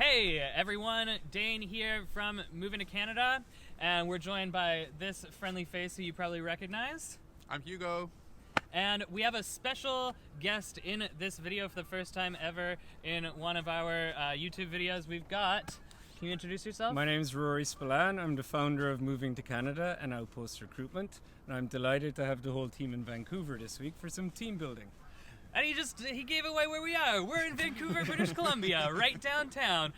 Hey everyone, Dane here from Moving to Canada, and we're joined by this friendly face who you probably recognize. I'm Hugo. And we have a special guest in this video for the first time ever in one of our YouTube videos. We've got, can you introduce yourself? My name is Ruairi Spillane. I'm the founder of Moving to Canada and Outpost Recruitment, and I'm delighted to have the whole team in Vancouver this week for some team building. And he gave away where we are. We're in Vancouver, British Columbia, right downtown.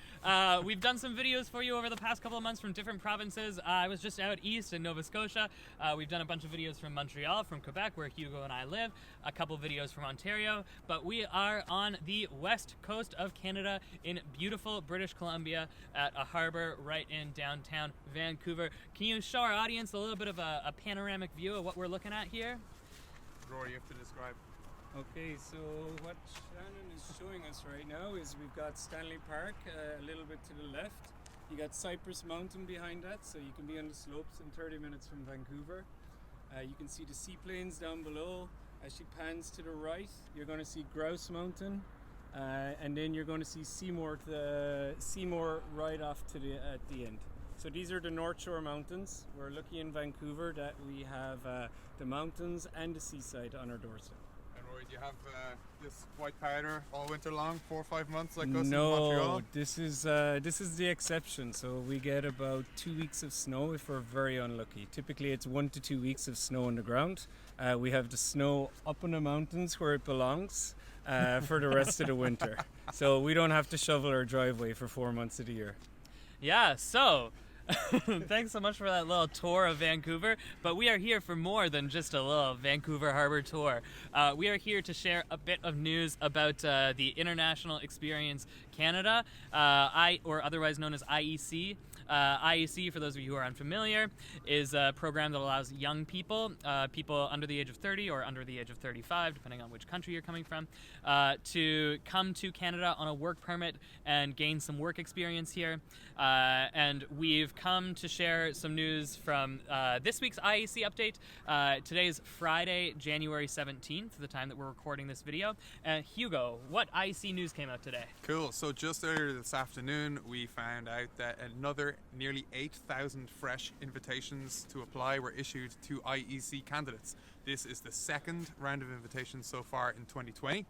We've done some videos for you over the past couple of months from different provinces. I was just out east in Nova Scotia. We've done a bunch of videos from Montreal, from Quebec, where Hugo and I live. A couple videos from Ontario. But we are on the west coast of Canada in beautiful British Columbia at a harbor right in downtown Vancouver. Can you show our audience a little bit of a panoramic view of what we're looking at here? Rory, you have to describe. Okay, so what Shannon is showing us right now is we've got Stanley Park a little bit to the left. You got Cypress Mountain behind that, so you can be on the slopes in 30 minutes from Vancouver. You can see the seaplanes down below. As she pans to the right, you're going to see Grouse Mountain, and then you're going to see Seymour right off to at the end. So these are the North Shore Mountains. We're lucky in Vancouver that we have the mountains and the seaside on our doorstep. Do you have this white powder all winter long, 4 or 5 months like us in Montreal? No, this is the exception. So we get about 2 weeks of snow if we're very unlucky. Typically it's 1 to 2 weeks of snow on the ground. We have the snow up in the mountains where it belongs for the rest of the winter. So we don't have to shovel our driveway for 4 months of the year. Yeah, so thanks so much for that little tour of Vancouver, but we are here for more than just a little Vancouver Harbor tour. We are here to share a bit of news about the International Experience Canada, or otherwise known as IEC. IEC, for those of you who are unfamiliar, is a program that allows young people, people under the age of 30 or under the age of 35, depending on which country you're coming from, to come to Canada on a work permit and gain some work experience here. And we've come to share some news from this week's IEC update. Today's Friday, January 17th, the time that we're recording this video. Hugo, what IEC news came out today? Cool. So just earlier this afternoon, we found out that another nearly 8,000 fresh invitations to apply were issued to IEC candidates. This is the second round of invitations so far in 2020,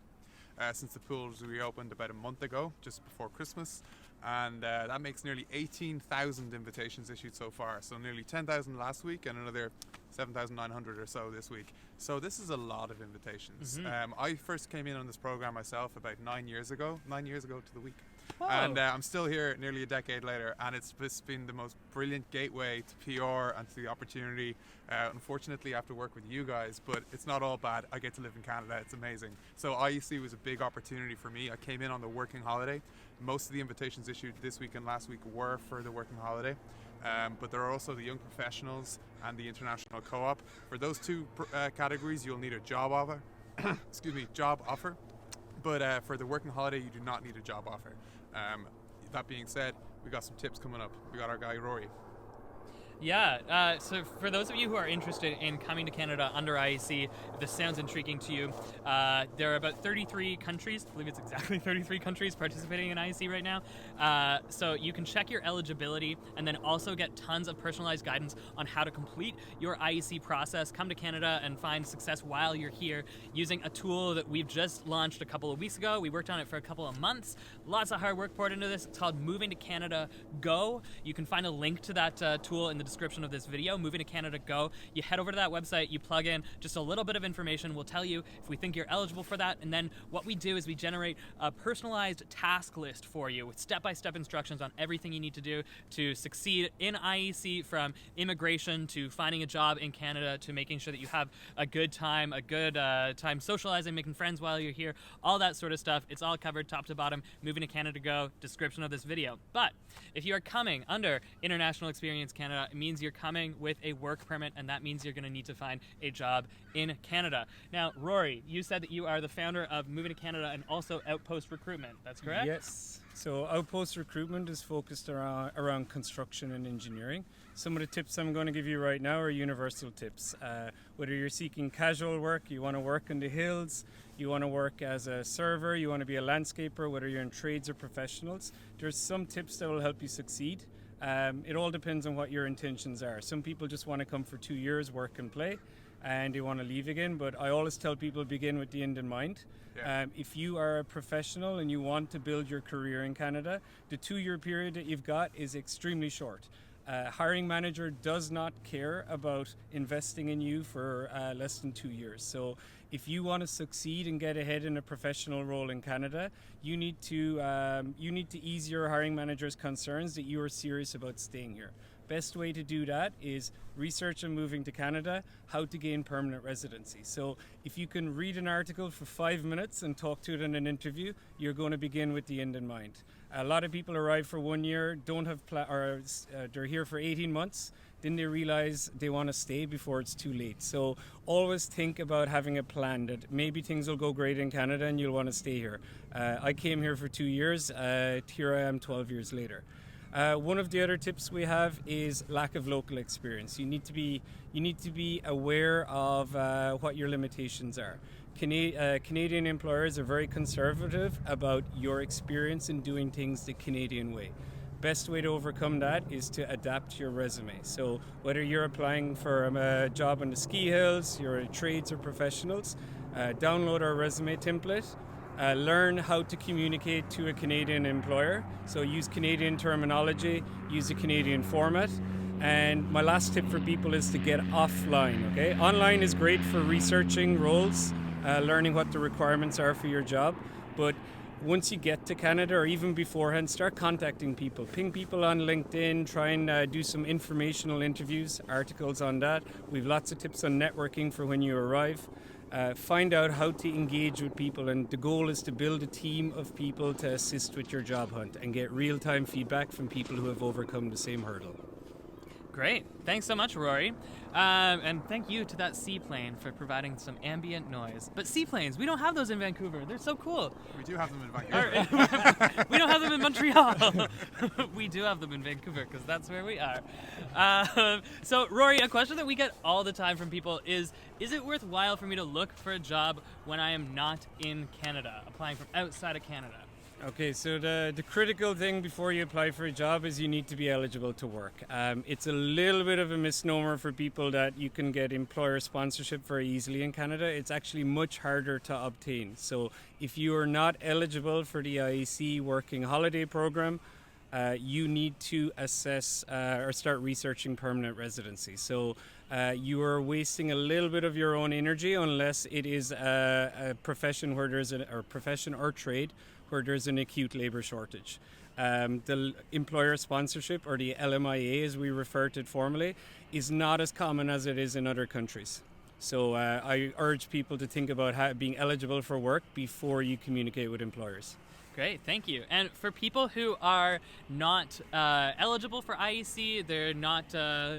since the pools reopened about a month ago, just before Christmas. And that makes nearly 18,000 invitations issued so far. So nearly 10,000 last week and another 7,900 or so this week. So this is a lot of invitations. Mm-hmm. I first came in on this program myself about 9 years ago to the week. Whoa. And I'm still here nearly a decade later, and it's just been the most brilliant gateway to PR and to the opportunity. Unfortunately, I have to work with you guys, but it's not all bad. I get to live in Canada. It's amazing. So IEC was a big opportunity for me. I came in on the working holiday. Most of the invitations issued this week and last week were for the working holiday. But there are also the young professionals and the international co-op. For those two categories, you'll need a job offer. Job offer. But for the working holiday, you do not need a job offer. That being said, we got some tips coming up. We got our guy Rory. Yeah, so for those of you who are interested in coming to Canada under IEC, if this sounds intriguing to you, there are about 33 countries, I believe it's exactly 33 countries participating in IEC right now. So you can check your eligibility and then also get tons of personalized guidance on how to complete your IEC process, come to Canada and find success while you're here using a tool that we've just launched a couple of weeks ago. We worked on it for a couple of months. Lots of hard work poured into this. It's called Moving to Canada Go. You can find a link to that tool in the description of this video, Moving to Canada Go. You head over to that website, you plug in just a little bit of information. We'll tell you if we think you're eligible for that, and then what we do is we generate a personalized task list for you with step-by-step instructions on everything you need to do to succeed in IEC, from immigration to finding a job in Canada to making sure that you have a good time socializing, making friends while you're here, all that sort of stuff. It's all covered top to bottom. Moving to Canada Go, description of this video. But if you are coming under International Experience Canada, That means you're coming with a work permit, and that means you're going to need to find a job in Canada. Now, Rory, you said that you are the founder of Moving to Canada and also Outpost Recruitment. That's correct? Yes. So Outpost Recruitment is focused around construction and engineering. Some of the tips I'm going to give you right now are universal tips. Whether you're seeking casual work, you want to work in the hills, you want to work as a server, you want to be a landscaper, whether you're in trades or professionals, there's some tips that will help you succeed. It all depends on what your intentions are. Some people just want to come for 2 years, work and play, and they want to leave again, but I always tell people begin with the end in mind. Yeah. If you are a professional and you want to build your career in Canada, the 2-year period that you've got is extremely short. Hiring manager does not care about investing in you for less than 2 years. So if you want to succeed and get ahead in a professional role in Canada, you need to ease your hiring manager's concerns that you are serious about staying here. Best way to do that is research on moving to Canada, how to gain permanent residency. So if you can read an article for 5 minutes and talk to it in an interview, you're going to begin with the end in mind. A lot of people arrive for 1 year, don't have they're here for 18 months, then they realize they want to stay before it's too late. So always think about having a plan that maybe things will go great in Canada and you'll want to stay here. I came here for 2 years, here I am 12 years later. One of the other tips we have is lack of local experience. You need to be aware of what your limitations are. Canadian employers are very conservative about your experience in doing things the Canadian way. Best way to overcome that is to adapt your resume. So whether you're applying for a job on the ski hills, you're a trades or professionals, download our resume template. Learn how to communicate to a Canadian employer. So use Canadian terminology, use a Canadian format. And my last tip for people is to get offline, okay? Online is great for researching roles, learning what the requirements are for your job. But once you get to Canada, or even beforehand, start contacting people. Ping people on LinkedIn, try and do some informational interviews, articles on that. We have lots of tips on networking for when you arrive. Find out how to engage with people, and the goal is to build a team of people to assist with your job hunt and get real-time feedback from people who have overcome the same hurdle. Great. Thanks so much, Rory. And thank you to that seaplane for providing some ambient noise. But seaplanes, we don't have those in Vancouver. They're so cool. We do have them in Vancouver. We don't have them in Montreal. We do have them in Vancouver because that's where we are. So, Rory, a question that we get all the time from people is it worthwhile for me to look for a job when I am not in Canada, applying from outside of Canada? Okay, so the critical thing before you apply for a job is you need to be eligible to work. It's a little bit of a misnomer for people that you can get employer sponsorship very easily in Canada. It's actually much harder to obtain. So if you are not eligible for the IEC working holiday program, you need to assess or start researching permanent residency. So you are wasting a little bit of your own energy unless it is a profession where there's profession or trade where there's an acute labor shortage. The employer sponsorship, or the LMIA as we refer to it formally, is not as common as it is in other countries. So I urge people to think about being eligible for work before you communicate with employers. Great, thank you. And for people who are not eligible for IEC, they're not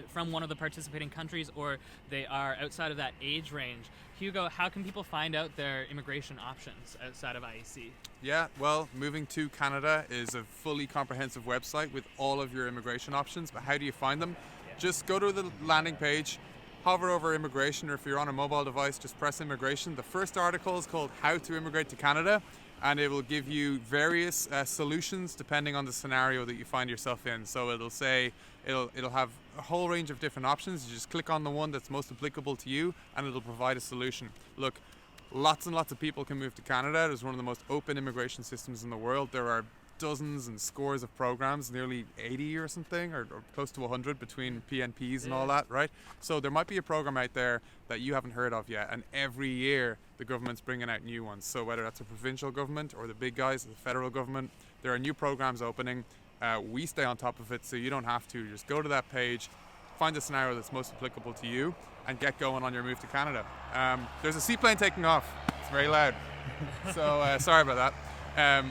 from one of the participating countries, or they are outside of that age range, Hugo, how can people find out their immigration options outside of IEC? Yeah, well, Moving to Canada is a fully comprehensive website with all of your immigration options, but how do you find them? Just go to the landing page, hover over immigration, or if you're on a mobile device, just press immigration. The first article is called How to Immigrate to Canada, and it will give you various solutions depending on the scenario that you find yourself in. So it'll have a whole range of different options. You just click on the one that's most applicable to you and it'll provide a solution. Look, lots and lots of people can move to Canada. There's one of the most open immigration systems in the world. There are dozens and scores of programs, nearly 80 or something, or close to 100 between PNPs and all that, right? So there might be a program out there that you haven't heard of yet, and every year the government's bringing out new ones. So whether that's a provincial government or the big guys, the federal government, there are new programs opening. We stay on top of it, so you don't have to. Just go to that page, find the scenario that's most applicable to you, and get going on your move to Canada. There's a seaplane taking off. It's very loud. So sorry about that.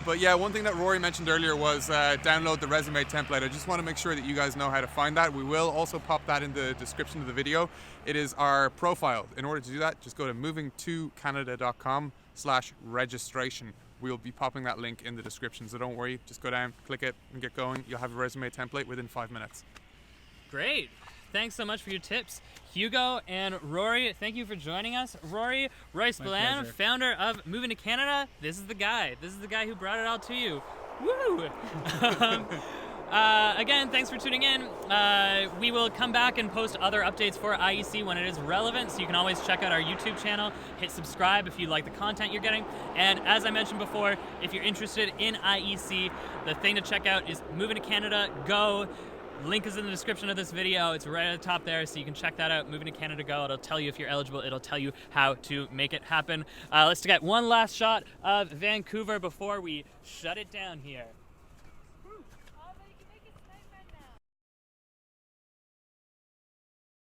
But yeah, one thing that Rory mentioned earlier was download the resume template. I just want to make sure that you guys know how to find that. We will also pop that in the description of the video. It is our profile. In order to do that, just go to movingtocanada.com/registration. We'll be popping that link in the description, so don't worry. Just go down, click it, and get going. You'll have a resume template within 5 minutes. Great. Thanks so much for your tips. Hugo and Rory, thank you for joining us. Ruairi Spillane, founder of Moving to Canada. This is the guy. This is the guy who brought it all to you. Woo! Again, thanks for tuning in. We will come back and post other updates for IEC when it is relevant, so you can always check out our YouTube channel, hit subscribe if you like the content you're getting. And as I mentioned before, if you're interested in IEC, the thing to check out is Moving to Canada Go. Link is in the description of this video. It's right at the top there, so you can check that out. Moving to Canada Go. It'll tell you if you're eligible. It'll tell you how to make it happen. Let's get one last shot of Vancouver before we shut it down here.